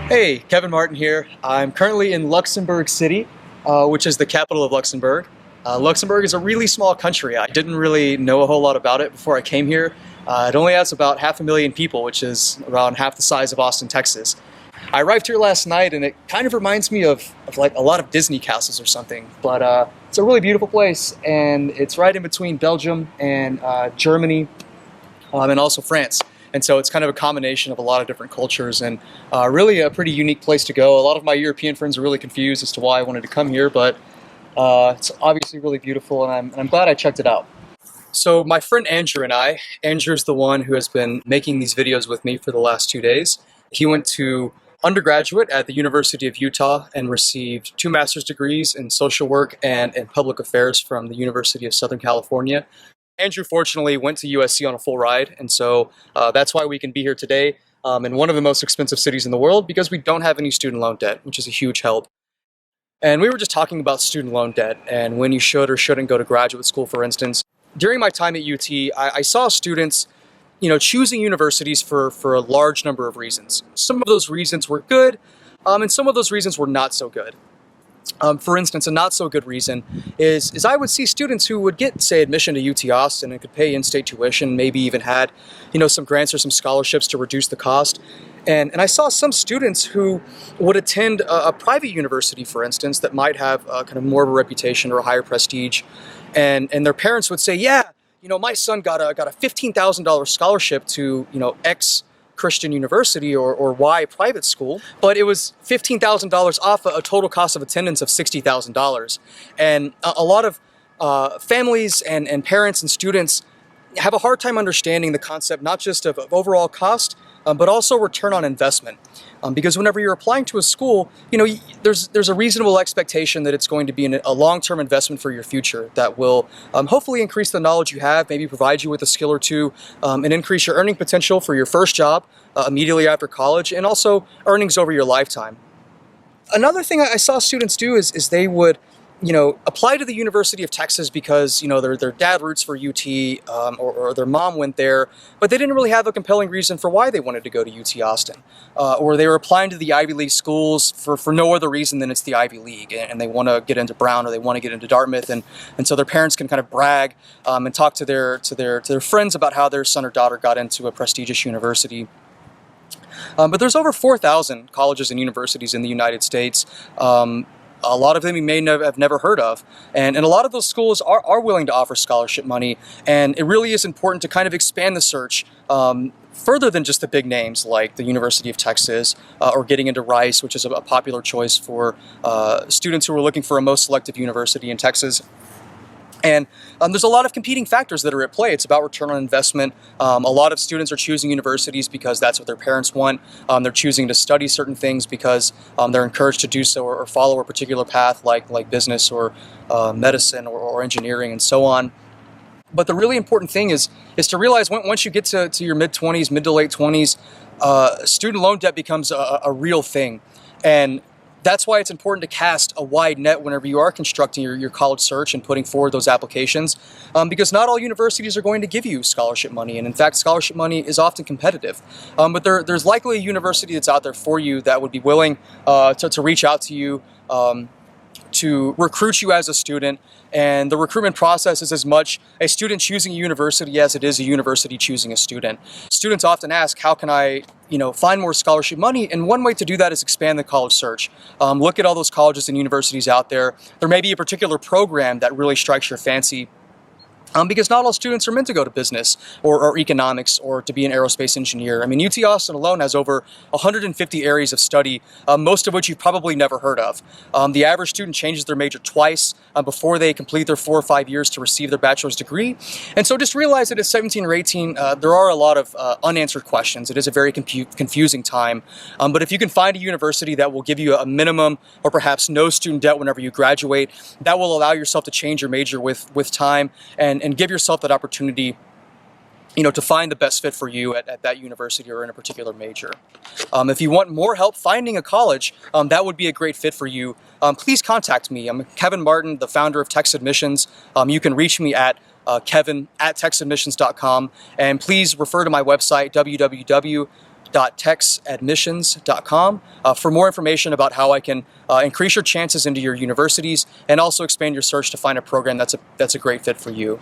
Hey, Kevin Martin here. I'm currently in Luxembourg City, which is the capital of Luxembourg. Luxembourg is a really small country. I didn't really know a whole lot about it before I came here. It only has about 500,000 people, which is around half the size of Austin, Texas. I arrived here last night, and it kind of reminds me of like a lot of Disney castles or something. But it's a really beautiful place, and it's right in between Belgium and Germany, and also France. And so it's kind of a combination of a lot of different cultures and really a pretty unique place to go. A lot of my European friends are really confused as to why I wanted to come here, but it's obviously really beautiful, and I'm glad I checked it out. So my friend Andrew's the one who has been making these videos with me for the last 2 days. He went to undergraduate at the University of Utah and received 2 master's degrees in social work and in public affairs from the University of Southern California. Andrew fortunately went to USC on a full ride, and so that's why we can be here today in one of the most expensive cities in the world, because we don't have any student loan debt, which is a huge help. And we were just talking about student loan debt and when you should or shouldn't go to graduate school, for instance. During my time at UT, I saw students choosing universities for a large number of reasons. Some of those reasons were good, and some of those reasons were not so good. For instance, a not so good reason is I would see students who would get, say, admission to UT Austin and could pay in-state tuition, maybe even had, some grants or some scholarships to reduce the cost. And I saw some students who would attend a private university, for instance, that might have kind of more of a reputation or a higher prestige. And their parents would say, yeah, my son got a $15,000 scholarship to, X Christian university or Y private school, but it was $15,000 off a total cost of attendance of $60,000. And a lot of families and parents and students have a hard time understanding the concept, not just of overall cost, but also return on investment. Because whenever you're applying to a school, there's a reasonable expectation that it's going to be a long-term investment for your future that will hopefully increase the knowledge you have, maybe provide you with a skill or two, and increase your earning potential for your first job immediately after college, and also earnings over your lifetime. Another thing I saw students do is they would apply to the University of Texas because, their dad roots for UT, or their mom went there, but they didn't really have a compelling reason for why they wanted to go to UT Austin. Or they were applying to the Ivy League schools for no other reason than it's the Ivy League, and they want to get into Brown or they want to get into Dartmouth, and so their parents can kind of brag and talk to their friends about how their son or daughter got into a prestigious university. But there's over 4,000 colleges and universities in the United States. A lot of them you may have never heard of. And a lot of those schools are willing to offer scholarship money. And it really is important to kind of expand the search further than just the big names like the University of Texas or getting into Rice, which is a popular choice for students who are looking for a most selective university in Texas. And there's a lot of competing factors that are at play. It's about return on investment. A lot of students are choosing universities because that's what their parents want. They're choosing to study certain things because they're encouraged to do so, or follow a particular path like business or medicine or engineering and so on. But the really important thing is to realize once you get to your mid-20s, mid to late 20s, student loan debt becomes a real thing. And that's why it's important to cast a wide net whenever you are constructing your college search and putting forward those applications, because not all universities are going to give you scholarship money, and in fact scholarship money is often competitive. But there's likely a university that's out there for you that would be willing to reach out to you, to recruit you as a student. And the recruitment process is as much a student choosing a university as it is a university choosing a student. Students often ask, how can I find more scholarship money? And one way to do that is expand the college search. Look at all those colleges and universities out there. There may be a particular program that really strikes your fancy. Because not all students are meant to go to business or economics or to be an aerospace engineer. I mean, UT Austin alone has over 150 areas of study, most of which you've probably never heard of. The average student changes their major twice before they complete their 4 or 5 years to receive their bachelor's degree. And so just realize that at 17 or 18, there are a lot of unanswered questions. It is a very confusing time. But if you can find a university that will give you a minimum or perhaps no student debt whenever you graduate, that will allow yourself to change your major with time and give yourself that opportunity, to find the best fit for you at that university or in a particular major. If you want more help finding a college that would be a great fit for you, please contact me. I'm Kevin Martin, the founder of Tex Admissions. You can reach me at Kevin@texadmissions.com, and please refer to my website, www www.texadmissions.com for more information about how I can increase your chances into your universities and also expand your search to find a program that's a great fit for you.